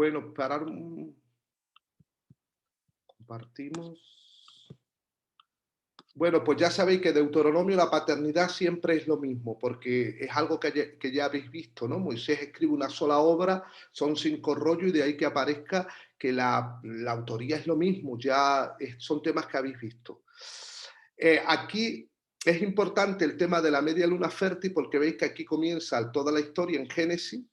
Bueno, compartimos. Bueno, pues ya sabéis que Deuteronomio, la paternidad siempre es lo mismo, porque es algo que ya habéis visto, ¿no? Moisés escribe una sola obra, son 5 rollos y de ahí que aparezca que la autoría es lo mismo, son temas que habéis visto. Aquí es importante el tema de la media luna fértil porque veis que aquí comienza toda la historia en Génesis.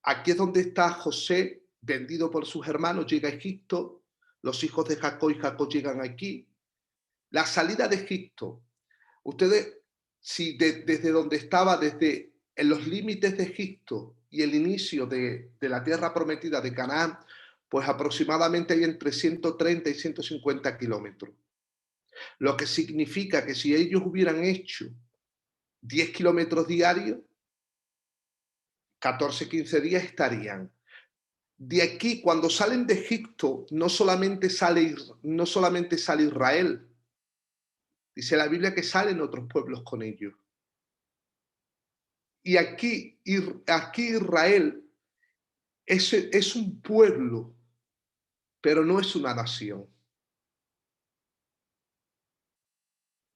Aquí es donde está José, vendido por sus hermanos, llega a Egipto, los hijos de Jacob y Jacob llegan aquí. La salida de Egipto, ustedes, si desde donde estaba, desde en los límites de Egipto y el inicio de la tierra prometida de Canaán, pues aproximadamente hay entre 130 y 150 kilómetros. Lo que significa que si ellos hubieran hecho 10 kilómetros diarios, 14, 15 días estarían. De aquí, cuando salen de Egipto, no solamente sale Israel, dice la Biblia que salen otros pueblos con ellos. Y aquí Israel es un pueblo, pero no es una nación.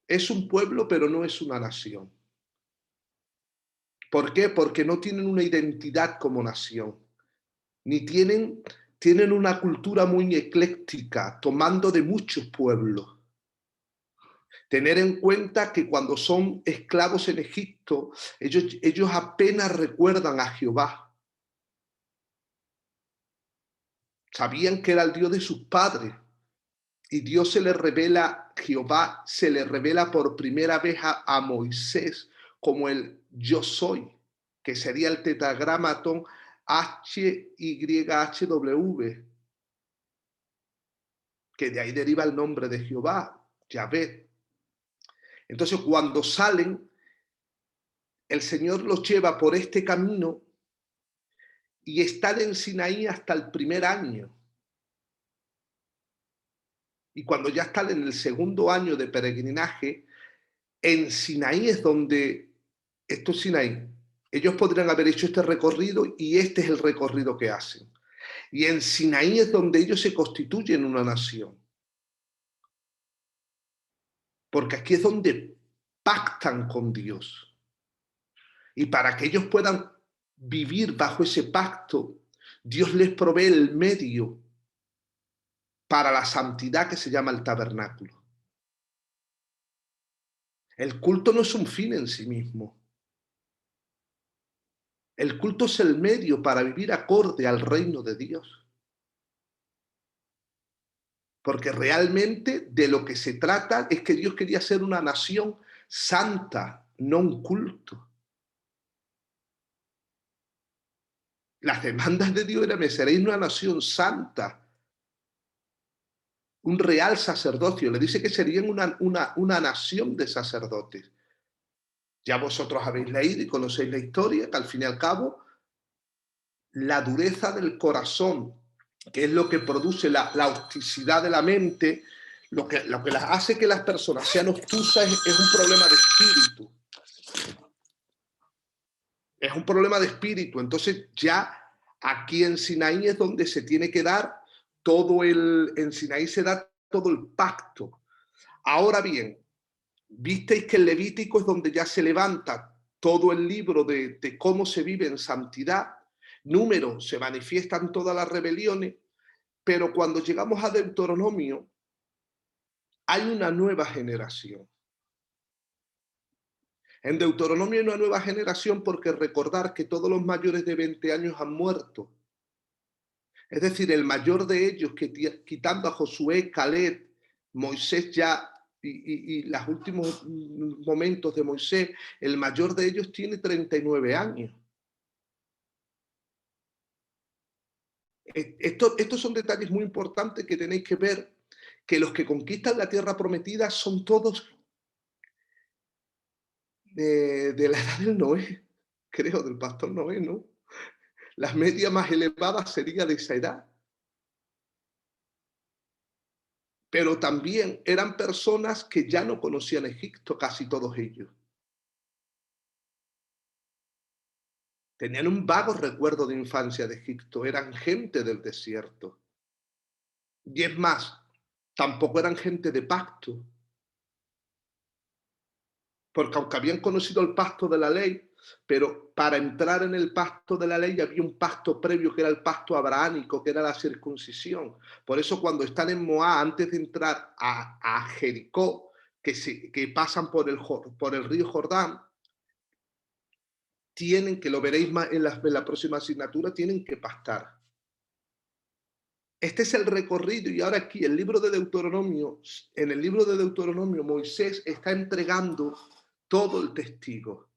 Es un pueblo, pero no es una nación. ¿Por qué? Porque no tienen una identidad como nación, ni tienen una cultura muy ecléctica, tomando de muchos pueblos. Tener en cuenta que cuando son esclavos en Egipto, ellos apenas recuerdan a Jehová. Sabían que era el Dios de sus padres. Y Dios se le revela, Jehová se le revela por primera vez a Moisés como el yo soy, que sería el tetragramatón HYHW, que de ahí deriva el nombre de Jehová, Yahvé. Entonces, cuando salen, el Señor los lleva por este camino y están en Sinaí hasta el primer año. Y cuando ya están en el segundo año de peregrinaje, en Sinaí es donde, esto es Sinaí, ellos podrían haber hecho este recorrido y este es el recorrido que hacen. Y en Sinaí es donde ellos se constituyen una nación. Porque aquí es donde pactan con Dios. Y para que ellos puedan vivir bajo ese pacto, Dios les provee el medio para la santidad que se llama el tabernáculo. El culto no es un fin en sí mismo. El culto es el medio para vivir acorde al reino de Dios. Porque realmente de lo que se trata es que Dios quería ser una nación santa, no un culto. Las demandas de Dios eran: me seréis una nación santa, un real sacerdocio. Le dice que serían una nación de sacerdotes. Ya vosotros habéis leído y conocéis la historia, que al fin y al cabo, la dureza del corazón, que es lo que produce la obtusidad de la mente, lo que las hace que las personas sean obtusas es un problema de espíritu. Es un problema de espíritu. Entonces ya aquí en Sinaí es donde se tiene que dar en Sinaí se da todo el pacto. Ahora bien, visteis que el Levítico es donde ya se levanta todo el libro de cómo se vive en santidad. Número, se manifiestan todas las rebeliones, pero cuando llegamos a Deuteronomio hay una nueva generación. En Deuteronomio hay una nueva generación porque recordar que todos los mayores de 20 años han muerto. Es decir, el mayor de ellos, quitando a Josué, Caleb, Moisés ya y los últimos momentos de Moisés, el mayor de ellos tiene 39 años. Estos son detalles muy importantes que tenéis que ver, que los que conquistan la tierra prometida son todos de la edad del Noé, creo, del pastor Noé, ¿no? La media más elevada sería de esa edad. Pero también eran personas que ya no conocían Egipto, casi todos ellos. Tenían un vago recuerdo de infancia de Egipto, eran gente del desierto. Y es más, tampoco eran gente de pacto, porque aunque habían conocido el pacto de la ley, pero para entrar en el pacto de la ley había un pacto previo que era el pacto abrahámico, que era la circuncisión. Por eso cuando están en Moab, antes de entrar a Jericó, que pasan por el río Jordán, tienen, que lo veréis más en la próxima asignatura, tienen que pastar. Este es el recorrido y ahora aquí el libro de Deuteronomio, en el libro de Deuteronomio Moisés está entregando todo el testigo.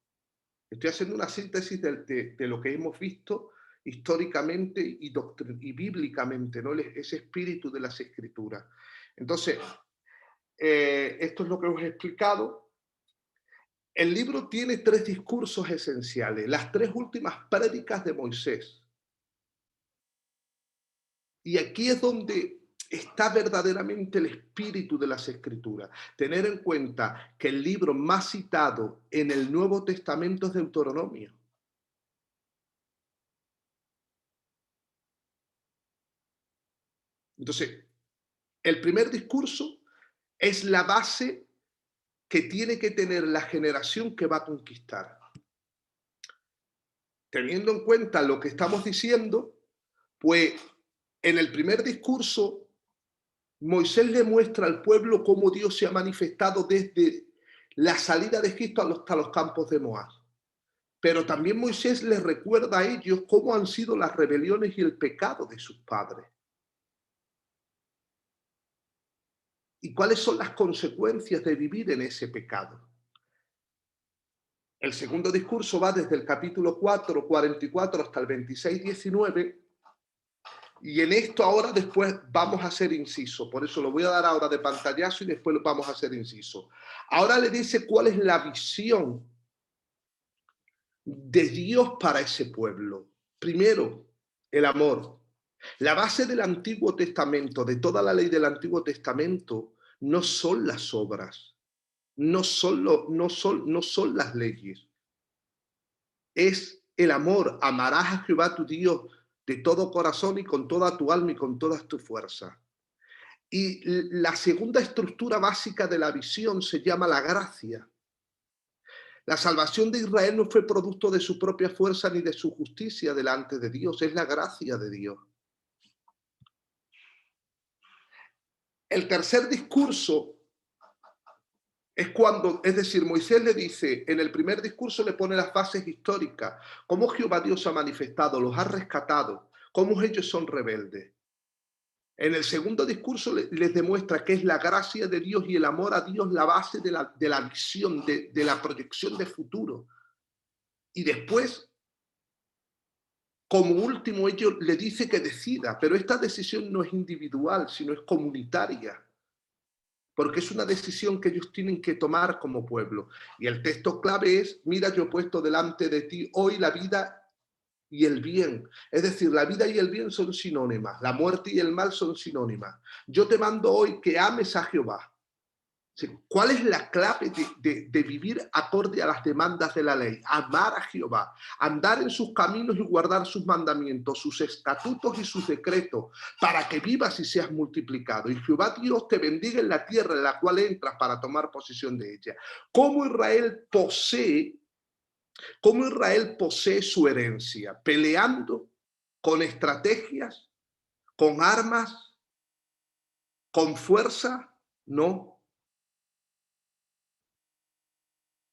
Estoy haciendo una síntesis de lo que hemos visto históricamente y bíblicamente, ¿no? Ese espíritu de las escrituras. Entonces, esto es lo que os he explicado. El libro tiene 3 discursos esenciales, las 3 últimas prédicas de Moisés. Y aquí es donde está verdaderamente el espíritu de las escrituras. Tener en cuenta que el libro más citado en el Nuevo Testamento es Deuteronomio. Entonces, el primer discurso es la base que tiene que tener la generación que va a conquistar. Teniendo en cuenta lo que estamos diciendo, pues en el primer discurso Moisés le muestra al pueblo cómo Dios se ha manifestado desde la salida de Egipto hasta los campos de Moab. Pero también Moisés les recuerda a ellos cómo han sido las rebeliones y el pecado de sus padres. Y cuáles son las consecuencias de vivir en ese pecado. El segundo discurso va desde el capítulo 4, 44 hasta el 26, 19. Y en esto ahora después vamos a hacer inciso. Por eso lo voy a dar ahora de pantallazo y después lo vamos a hacer inciso. Ahora le dice cuál es la visión de Dios para ese pueblo. Primero, el amor. La base del Antiguo Testamento, de toda la ley del Antiguo Testamento, no son las obras, no son las leyes. Es el amor. Amarás a Jehová tu Dios de todo corazón y con toda tu alma y con todas tu fuerza. Y la segunda estructura básica de la visión se llama la gracia. La salvación de Israel no fue producto de su propia fuerza ni de su justicia delante de Dios, es la gracia de Dios. El tercer discurso es cuando, es decir, Moisés le dice, en el primer discurso le pone las bases históricas, cómo Jehová Dios ha manifestado, los ha rescatado, cómo ellos son rebeldes. En el segundo discurso les demuestra que es la gracia de Dios y el amor a Dios la base de la visión, de la proyección de futuro. Y después, como último, ellos le dice que decida, pero esta decisión no es individual, sino es comunitaria, porque es una decisión que ellos tienen que tomar como pueblo. Y el texto clave es, mira, yo he puesto delante de ti hoy la vida y el bien. Es decir, la vida y el bien son sinónimas, la muerte y el mal son sinónimas. Yo te mando hoy que ames a Jehová. ¿Cuál es la clave de vivir acorde a las demandas de la ley? Amar a Jehová, andar en sus caminos y guardar sus mandamientos, sus estatutos y sus decretos, para que vivas y seas multiplicado. Y Jehová Dios te bendiga en la tierra en la cual entras para tomar posesión de ella. ¿Cómo Israel posee su herencia? Peleando con estrategias, con armas, con fuerza, no.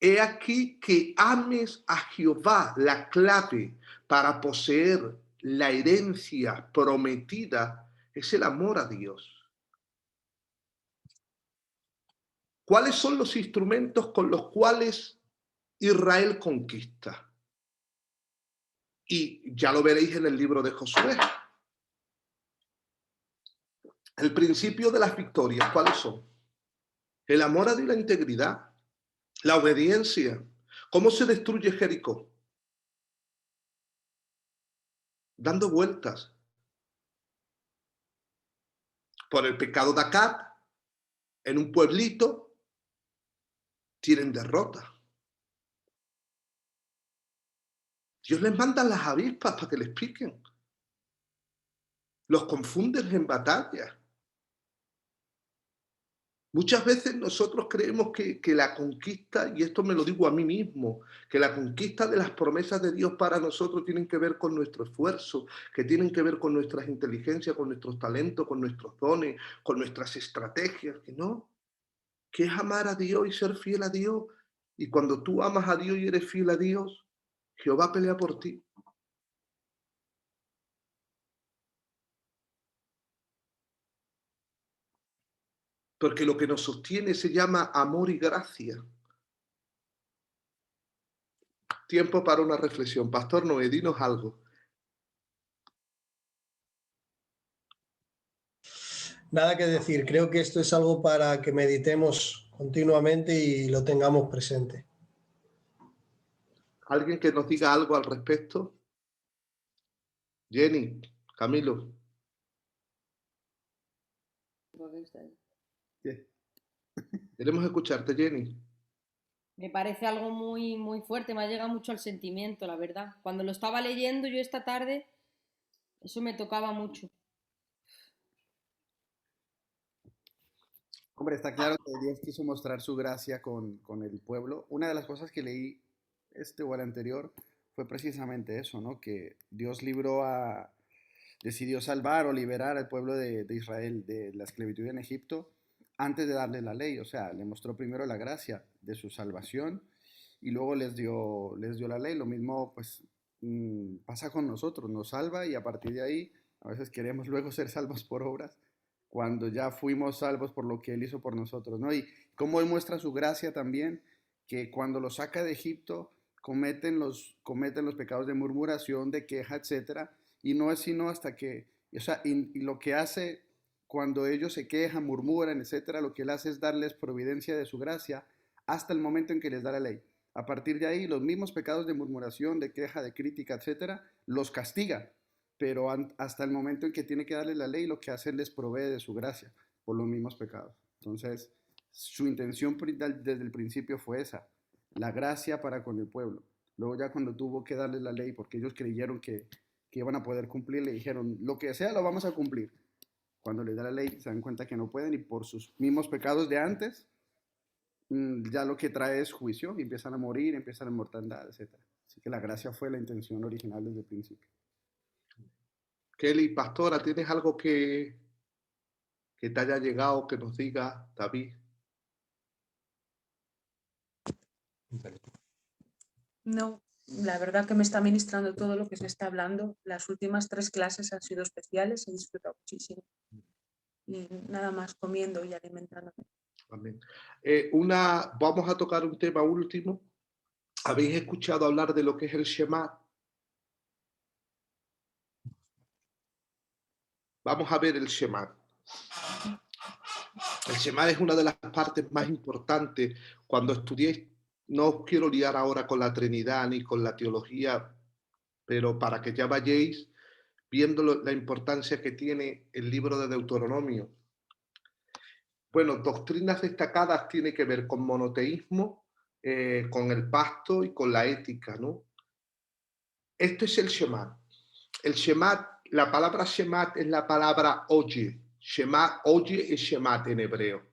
He aquí que ames a Jehová, la clave para poseer la herencia prometida es el amor a Dios. ¿Cuáles son los instrumentos con los cuales Israel conquista? Y ya lo veréis en el libro de Josué. El principio de las victorias, ¿cuáles son? El amor a Dios y la integridad, la obediencia. ¿Cómo se destruye Jericó? Dando vueltas. Por el pecado de Acab, en un pueblito, tienen derrota. Dios les manda las avispas para que les piquen. Los confunden en batalla. Muchas veces nosotros creemos que la conquista, y esto me lo digo a mí mismo, que la conquista de las promesas de Dios para nosotros tienen que ver con nuestro esfuerzo, que tienen que ver con nuestras inteligencias, con nuestros talentos, con nuestros dones, con nuestras estrategias, que no, que es amar a Dios y ser fiel a Dios. Y cuando tú amas a Dios y eres fiel a Dios, Jehová pelea por ti. Porque lo que nos sostiene se llama amor y gracia. Tiempo para una reflexión. Pastor Noé, dinos algo. Nada que decir, creo que esto es algo para que meditemos continuamente y lo tengamos presente. ¿Alguien que nos diga algo al respecto? Jenny, Camilo. Queremos escucharte, Jenny. Me parece algo muy, muy fuerte, me ha llegado mucho al sentimiento, la verdad. Cuando lo estaba leyendo yo esta tarde, eso me tocaba mucho. Hombre, está claro que Dios quiso mostrar su gracia con el pueblo. Una de las cosas que leí o el anterior fue precisamente eso, ¿no? Que Dios decidió salvar o liberar al pueblo de Israel de la esclavitud en Egipto antes de darle la ley. O sea, le mostró primero la gracia de su salvación y luego les dio la ley. Lo mismo, pues, pasa con nosotros. Nos salva y a partir de ahí, a veces queremos luego ser salvos por obras cuando ya fuimos salvos por lo que Él hizo por nosotros, ¿no? Y cómo Él muestra su gracia también, que cuando los saca de Egipto cometen los pecados de murmuración, de queja, etcétera, y no es sino hasta que, o sea, y lo que hace cuando ellos se quejan, murmuran, etcétera, lo que Él hace es darles providencia de su gracia hasta el momento en que les da la ley. A partir de ahí, los mismos pecados de murmuración, de queja, de crítica, etcétera, los castiga, pero hasta el momento en que tiene que darle la ley, lo que hace es les provee de su gracia por los mismos pecados. Entonces, su intención desde el principio fue esa, la gracia para con el pueblo. Luego ya cuando tuvo que darle la ley, porque ellos creyeron que iban a poder cumplir, le dijeron, lo que sea lo vamos a cumplir. Cuando les da la ley se dan cuenta que no pueden y por sus mismos pecados de antes, ya lo que trae es juicio y empiezan a morir, empiezan a mortandad, etc. Así que la gracia fue la intención original desde el principio. Kelly, pastora, ¿tienes algo que te haya llegado, que nos diga, David? No, la verdad que me está ministrando todo lo que se está hablando. Las últimas 3 clases han sido especiales, he disfrutado muchísimo. Y nada más comiendo y alimentándome. Amén. Vamos a tocar un tema último. ¿Habéis escuchado hablar de lo que es el Shema? Vamos a ver el Shema. El Shema es una de las partes más importantes. Cuando estudiéis, no os quiero liar ahora con la Trinidad ni con la teología, pero para que ya vayáis viendo la importancia que tiene el libro de Deuteronomio. Bueno, doctrinas destacadas tiene que ver con monoteísmo, con el pacto y con la ética, ¿no? Esto es el Shema. El Shema, la palabra Shemat es la palabra oye. Shema, oye es Shemat en hebreo.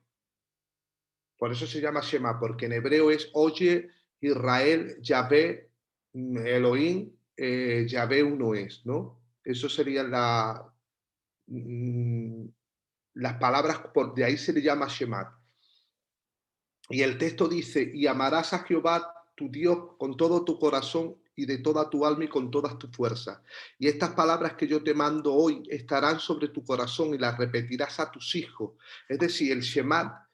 Por eso se llama Shema, porque en hebreo es oye, Israel, Yahvé, Elohim, Yahvé uno es, ¿no? Eso sería las palabras, de ahí se le llama Shemat. Y el texto dice, y amarás a Jehová tu Dios con todo tu corazón y de toda tu alma y con todas tus fuerzas. Y estas palabras que yo te mando hoy estarán sobre tu corazón y las repetirás a tus hijos. Es decir, el Shema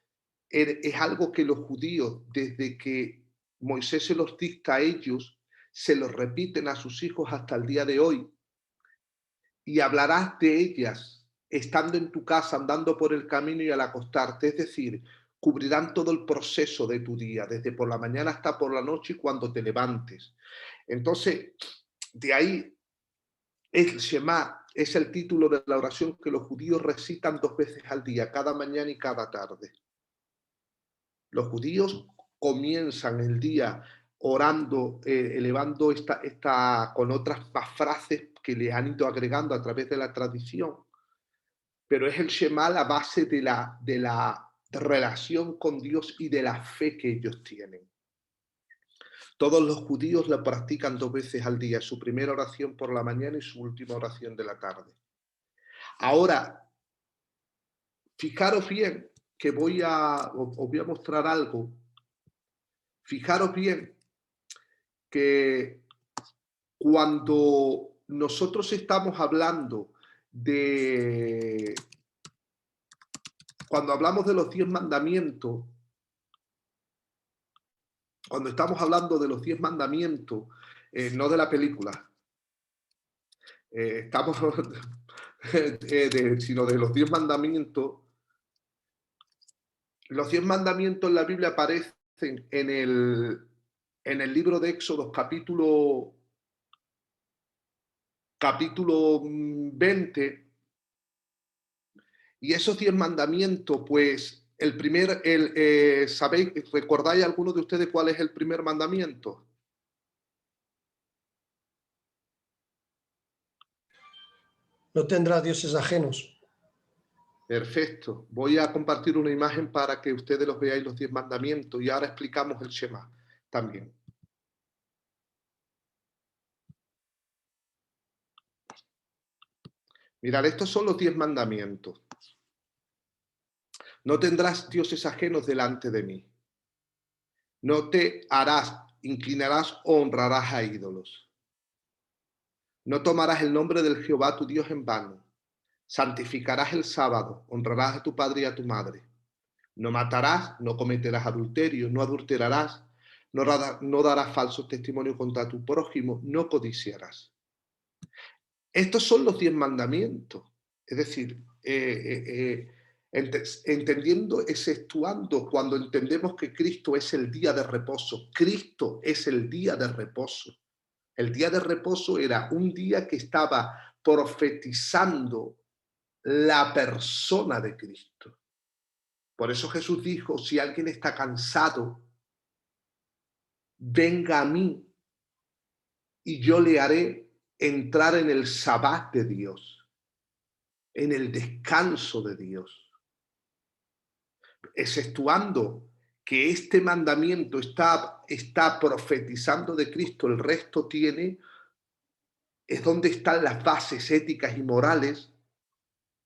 es algo que los judíos, desde que Moisés se los dicta a ellos, se los repiten a sus hijos hasta el día de hoy. Y hablarás de ellas estando en tu casa, andando por el camino y al acostarte. Es decir, cubrirán todo el proceso de tu día, desde por la mañana hasta por la noche y cuando te levantes. Entonces, de ahí el Shema es el título de la oración que los judíos recitan 2 veces al día, cada mañana y cada tarde. Los judíos comienzan el día orando, elevando esta con otras más frases que le han ido agregando a través de la tradición. Pero es el Shema la base de la relación con Dios y de la fe que ellos tienen. Todos los judíos la practican 2 veces al día, su primera oración por la mañana y su última oración de la tarde. Ahora, fijaros bien que os voy a mostrar algo. Fijaros bien que cuando nosotros estamos hablando cuando hablamos de los 10 mandamientos, cuando estamos hablando de los 10 mandamientos, no de la película, estamos sino de los 10 mandamientos. Los 10 mandamientos en la Biblia aparecen en el libro de Éxodo, capítulo 20, y esos 10 mandamientos, pues, ¿sabéis, recordáis alguno de ustedes cuál es el primer mandamiento? No tendrás dioses ajenos. Perfecto. Voy a compartir una imagen para que ustedes los veáis, los 10 mandamientos, y ahora explicamos el Shema también. Mirad, estos son los 10 mandamientos. No tendrás dioses ajenos delante de mí. No te inclinarás o honrarás a ídolos. No tomarás el nombre del Jehová tu Dios en vano. Santificarás el sábado, honrarás a tu padre y a tu madre. No matarás, no cometerás adulterio, no adulterarás, no darás falsos testimonios contra tu prójimo, no codiciarás. Estos son los 10 mandamientos. Es decir, entendiendo, exceptuando cuando entendemos que Cristo es el día de reposo. Cristo es el día de reposo. El día de reposo era un día que estaba profetizando la persona de Cristo. Por eso Jesús dijo, si alguien está cansado, venga a mí y yo le haré entrar en el sabbat de Dios, en el descanso de Dios. Exceptuando que este mandamiento está profetizando de Cristo, el resto es donde están las bases éticas y morales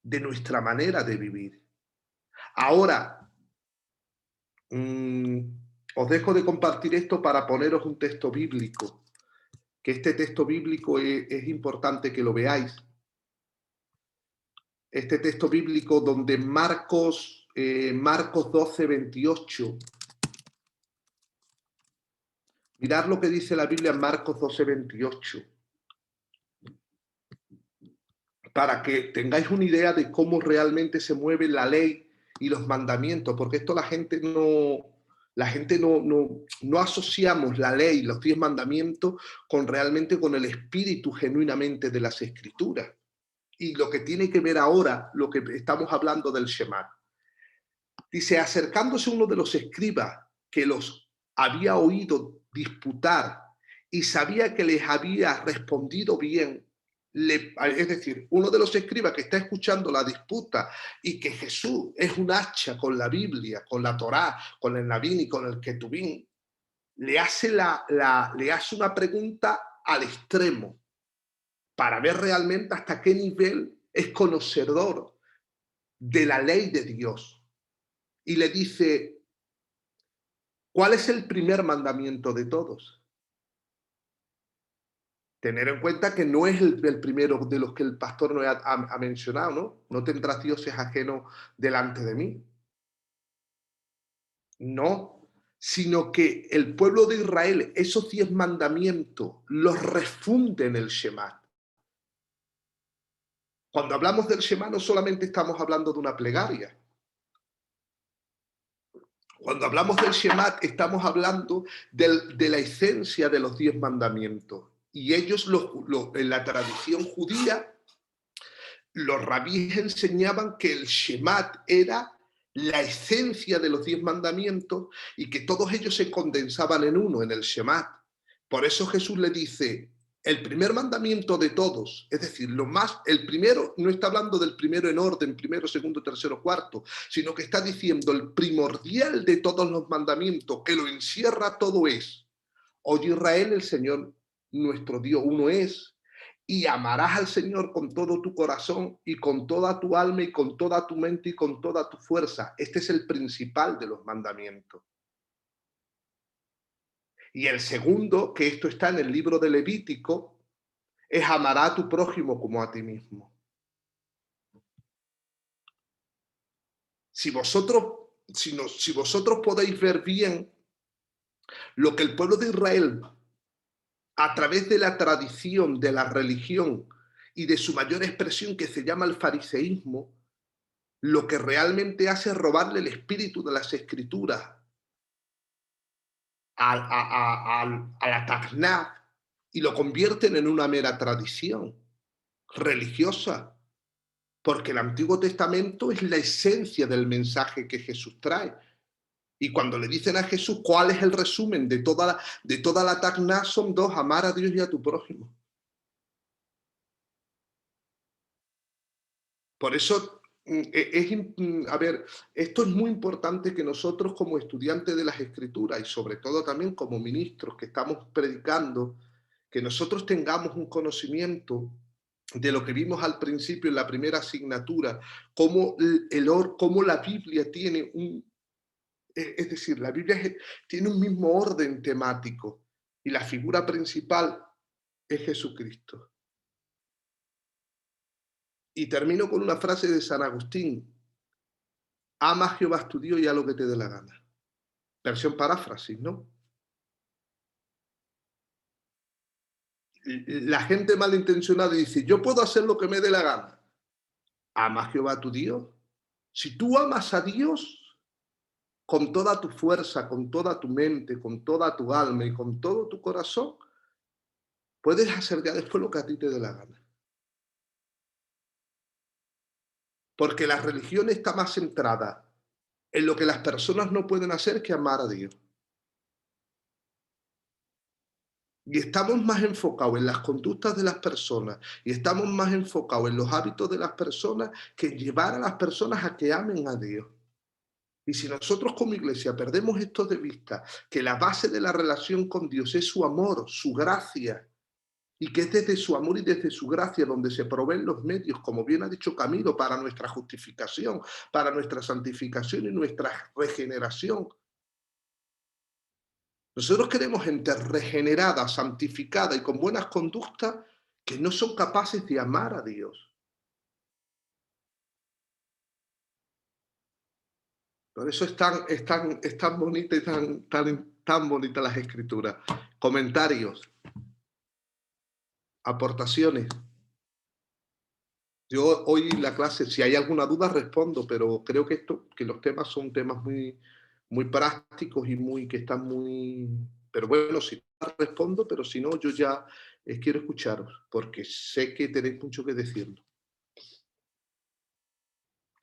de nuestra manera de vivir. Ahora, os dejo de compartir esto para poneros un texto bíblico, que este texto bíblico es importante que lo veáis. Este texto bíblico donde Marcos 12, 28. Mirad lo que dice la Biblia en Marcos 12, 28. Para que tengáis una idea de cómo realmente se mueve la ley y los mandamientos, porque esto la gente no asociamos la ley, los 10 mandamientos realmente con el espíritu genuinamente de las Escrituras. Y lo que tiene que ver ahora, lo que estamos hablando del Shema. Dice, acercándose uno de los escribas que los había oído disputar y sabía que les había respondido bien, es decir, uno de los escribas que está escuchando la disputa y que Jesús es un hacha con la Biblia, con la Torá, con el Nabín y con el Ketubín, le hace una pregunta al extremo para ver realmente hasta qué nivel es conocedor de la ley de Dios. Y le dice, ¿cuál es el primer mandamiento de todos? Tener en cuenta que no es el primero de los que el pastor nos ha mencionado, ¿no? No tendrás dioses ajenos delante de mí. No, sino que el pueblo de Israel, esos 10 mandamientos, los refunde en el Shema. Cuando hablamos del Shema no solamente estamos hablando de una plegaria. Cuando hablamos del Shema estamos hablando de la esencia de los 10 mandamientos. Y ellos, en la tradición judía, los rabíes enseñaban que el Shema era la esencia de los 10 mandamientos y que todos ellos se condensaban en uno, en el Shema. Por eso Jesús le dice, el primer mandamiento de todos, es decir, el primero, no está hablando del primero en orden, primero, segundo, tercero, cuarto, sino que está diciendo el primordial de todos los mandamientos, que lo encierra todo es, oye Israel, el Señor nuestro Dios uno es, y amarás al Señor con todo tu corazón y con toda tu alma y con toda tu mente y con toda tu fuerza. Este es el principal de los mandamientos. Y el segundo, que esto está en el libro de Levítico, es amará a tu prójimo como a ti mismo. Si vosotros podéis ver bien lo que el pueblo de Israel, a través de la tradición, de la religión y de su mayor expresión que se llama el fariseísmo, lo que realmente hace es robarle el espíritu de las escrituras a la Tanaj y lo convierten en una mera tradición religiosa, porque el Antiguo Testamento es la esencia del mensaje que Jesús trae. Y cuando le dicen a Jesús cuál es el resumen de toda la Tanaj, son dos: amar a Dios y a tu prójimo. Por eso, esto es muy importante que nosotros como estudiantes de las Escrituras y sobre todo también como ministros que estamos predicando, que nosotros tengamos un conocimiento de lo que vimos al principio en la primera asignatura, cómo la Biblia tiene es decir, la Biblia tiene un mismo orden temático y la figura principal es Jesucristo. Y termino con una frase de San Agustín: ama a Jehová tu Dios y a lo que te dé la gana. Versión paráfrasis, ¿no? La gente malintencionada dice, yo puedo hacer lo que me dé la gana. Ama a Jehová tu Dios. Si tú amas a Dios con toda tu fuerza, con toda tu mente, con toda tu alma y con todo tu corazón, puedes hacer ya después lo que a ti te dé la gana. Porque la religión está más centrada en lo que las personas no pueden hacer que amar a Dios. Y estamos más enfocados en las conductas de las personas y estamos más enfocados en los hábitos de las personas que en llevar a las personas a que amen a Dios. Y si nosotros como iglesia perdemos esto de vista, que la base de la relación con Dios es su amor, su gracia, y que es desde su amor y desde su gracia donde se proveen los medios, como bien ha dicho Camilo, para nuestra justificación, para nuestra santificación y nuestra regeneración. Nosotros queremos gente regenerada, santificada y con buenas conductas que no son capaces de amar a Dios. Por eso es tan bonita y tan bonita las Escrituras. Comentarios, aportaciones. Yo hoy en la clase, si hay alguna duda, respondo, pero creo que los temas son temas muy, muy prácticos y que están muy... Pero bueno, si respondo, pero si no, yo ya quiero escucharos, porque sé que tenéis mucho que decirlo.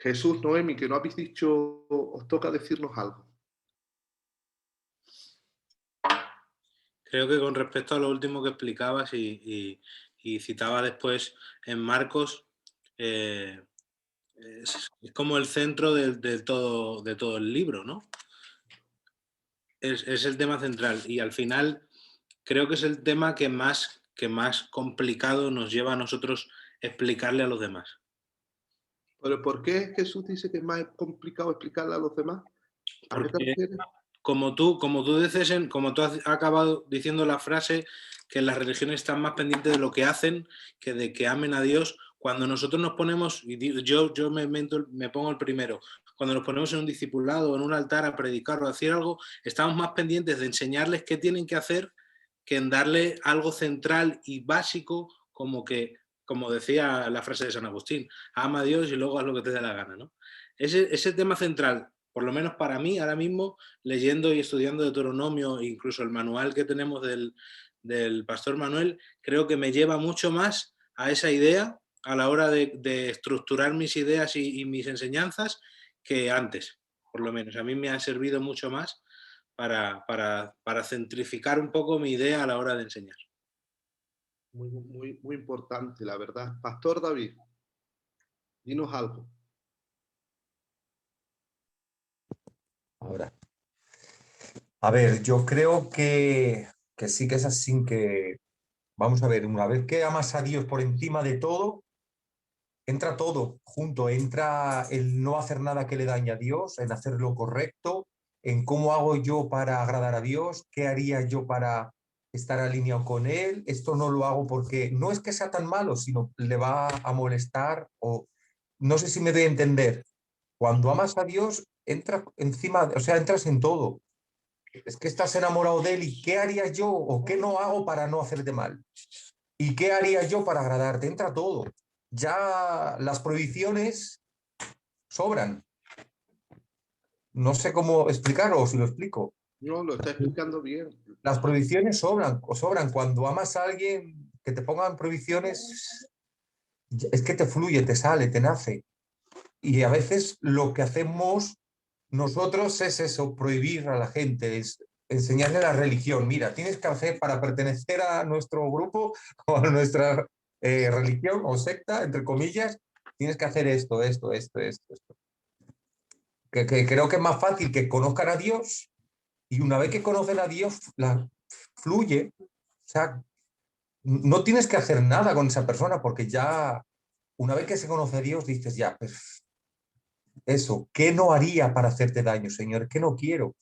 Jesús, Noemi, que no habéis dicho, os toca decirnos algo. Creo que con respecto a lo último que explicabas y citaba después en Marcos, es como el centro de todo el libro, ¿no? Es el tema central y al final creo que es el tema que más complicado nos lleva a nosotros explicarle a los demás. ¿Pero por qué Jesús dice que es más complicado explicarle a los demás? ¿A qué te refieres? Como tú has acabado diciendo la frase que las religiones están más pendientes de lo que hacen que de que amen a Dios, cuando nosotros nos ponemos, y yo me pongo el primero, cuando nos ponemos en un discipulado o en un altar a predicar o a decir algo, estamos más pendientes de enseñarles qué tienen que hacer que en darle algo central y básico como decía la frase de San Agustín, ama a Dios y luego haz lo que te dé la gana, ¿no? Ese tema central, por lo menos para mí, ahora mismo, leyendo y estudiando Deuteronomio, incluso el manual que tenemos del Pastor Manuel, creo que me lleva mucho más a esa idea a la hora de estructurar mis ideas y mis enseñanzas que antes, por lo menos. A mí me ha servido mucho más para centrificar un poco mi idea a la hora de enseñar. Muy importante, la verdad. Pastor David, dinos algo. Ahora. A ver, yo creo que sí que es así, que vamos a ver, una vez que amas a Dios por encima de todo, entra todo junto, entra el no hacer nada que le dañe a Dios, en hacer lo correcto, en cómo hago yo para agradar a Dios, qué haría yo para estar alineado con Él. Esto no lo hago porque no es que sea tan malo, sino le va a molestar, o no sé si me doy a entender. Cuando amas a Dios, entras encima, o sea, entras en todo. Es que estás enamorado de Él, y ¿qué haría yo o qué no hago para no hacerte mal? ¿Y qué haría yo para agradarte? Entra todo. Ya las prohibiciones sobran. No sé cómo explicarlo, o si lo explico. No, lo está explicando bien. Las prohibiciones sobran. Cuando amas a alguien, que te pongan prohibiciones, es que te fluye, te sale, te nace. Y a veces lo que hacemos nosotros es eso, prohibir a la gente, es enseñarle la religión. Mira, tienes que hacer, para pertenecer a nuestro grupo o a nuestra religión o secta, entre comillas, tienes que hacer esto. Que creo que es más fácil que conozcan a Dios, y una vez que conocen a Dios, fluye. O sea, no tienes que hacer nada con esa persona, porque ya, una vez que se conoce a Dios, dices ya, pues eso, ¿qué no haría para hacerte daño, Señor? ¿Qué no quiero?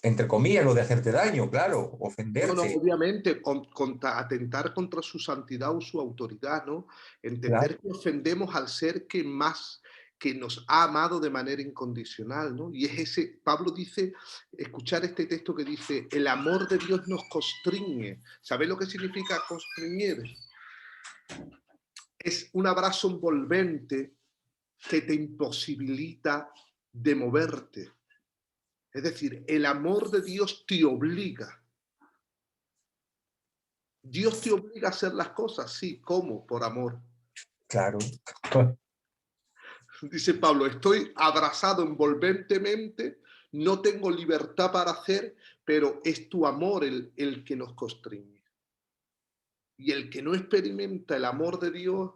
Entre comillas, lo de hacerte daño, claro, No, ofenderte. obviamente, atentar contra su santidad o su autoridad, ¿no? Entender Claro. que ofendemos al ser que nos ha amado de manera incondicional, ¿no? Y es ese, Pablo dice, escuchar este texto que dice, el amor de Dios nos constriñe. ¿Sabes lo que significa constriñir? Es un abrazo envolvente que te imposibilita de moverte. Es decir, el amor de Dios te obliga. Dios te obliga a hacer las cosas, sí, ¿cómo? Por amor. Claro. Dice Pablo, estoy abrazado envolventemente, no tengo libertad para hacer, pero es tu amor el que nos constriñe. Y el que no experimenta el amor de Dios,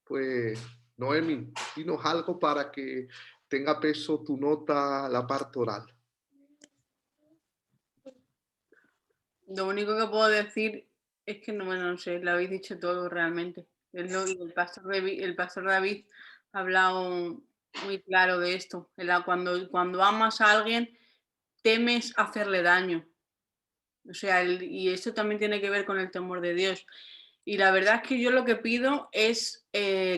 pues, Noemi, dinos algo para que tenga peso tu nota, la parte oral. Lo único que puedo decir es que no sé, lo habéis dicho todo realmente. El pastor David ha hablado muy claro de esto. Cuando amas a alguien, temes hacerle daño. O sea, y esto también tiene que ver con el temor de Dios. Y la verdad es que yo lo que pido es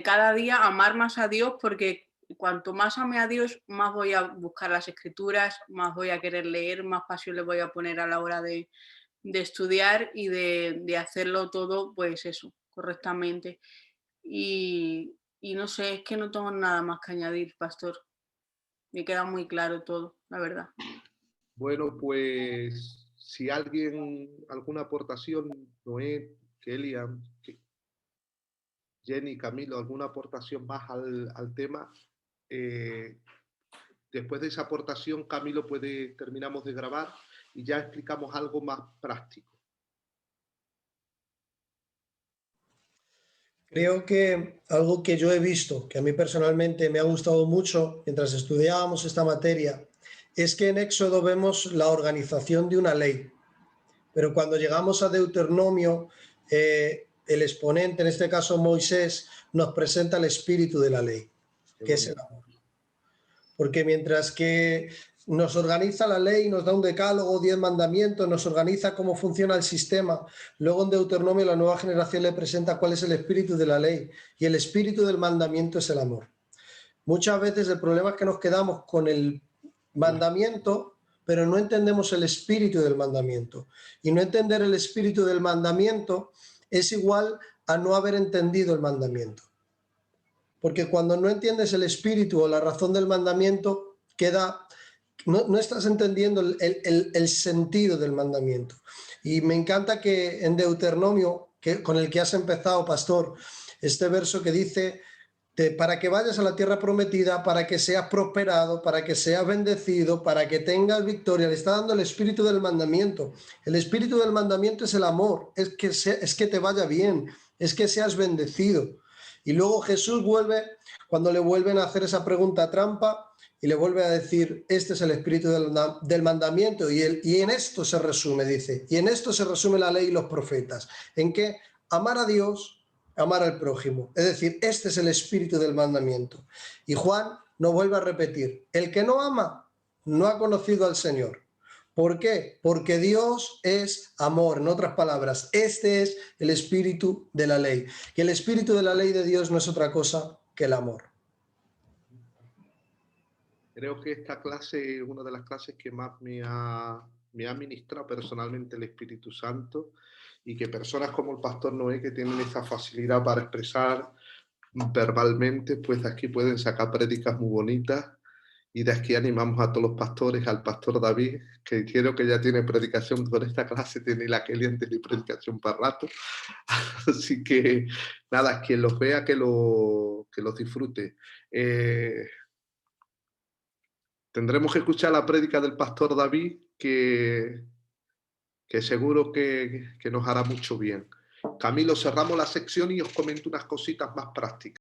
cada día amar más a Dios, porque cuanto más ame a Dios, más voy a buscar las escrituras, más voy a querer leer, más pasión le voy a poner a la hora de estudiar y de hacerlo todo, pues eso, correctamente. Y no sé, es que no tengo nada más que añadir, pastor. Me queda muy claro todo, la verdad. Bueno, pues si alguien, alguna aportación, Noé, Kelian, Jenny, Camilo, alguna aportación más al tema, después de esa aportación, Camilo, terminamos de grabar y ya explicamos algo más práctico. Creo que algo que yo he visto, que a mí personalmente me ha gustado mucho mientras estudiábamos esta materia, es que en Éxodo vemos la organización de una ley. Pero cuando llegamos a Deuteronomio, el exponente, en este caso Moisés, nos presenta el espíritu de la ley, que es el amor. Porque mientras que nos organiza la ley, nos da un decálogo, 10 mandamientos, nos organiza cómo funciona el sistema, luego en Deuteronomio la nueva generación le presenta cuál es el espíritu de la ley, y el espíritu del mandamiento es el amor. Muchas veces el problema es que nos quedamos con el mandamiento, pero no entendemos el espíritu del mandamiento. Y no entender el espíritu del mandamiento es igual a no haber entendido el mandamiento. Porque cuando no entiendes el espíritu o la razón del mandamiento, no estás entendiendo el sentido del mandamiento. Y me encanta que en Deuteronomio, con el que has empezado, pastor, este verso que dice: para que vayas a la tierra prometida, para que seas prosperado, para que seas bendecido, para que tengas victoria. Le está dando el espíritu del mandamiento. El espíritu del mandamiento es el amor, es que te vaya bien, es que seas bendecido. Y luego Jesús vuelve, cuando le vuelven a hacer esa pregunta trampa, y le vuelve a decir, este es el espíritu del mandamiento, y en esto se resume, dice, y en esto se resume la ley y los profetas, en que amar a Dios, amar al prójimo. Es decir, este es el espíritu del mandamiento. Y Juan nos vuelve a repetir, el que no ama no ha conocido al Señor. ¿Por qué? Porque Dios es amor. En otras palabras, este es el espíritu de la ley. Y el espíritu de la ley de Dios no es otra cosa que el amor. Creo que esta clase es una de las clases que más me ha ministrado personalmente el Espíritu Santo, y que personas como el pastor Noé, que tienen esa facilidad para expresar verbalmente, pues de aquí pueden sacar prédicas muy bonitas. Y de aquí animamos a todos los pastores, al pastor David, que quiero que ya tiene predicación con esta clase, tiene la Kelly tiene predicación para rato. Así que nada, quien los vea, que los disfrute. Tendremos que escuchar la prédica del pastor David, que seguro que nos hará mucho bien. Camilo, cerramos la sección y os comento unas cositas más prácticas.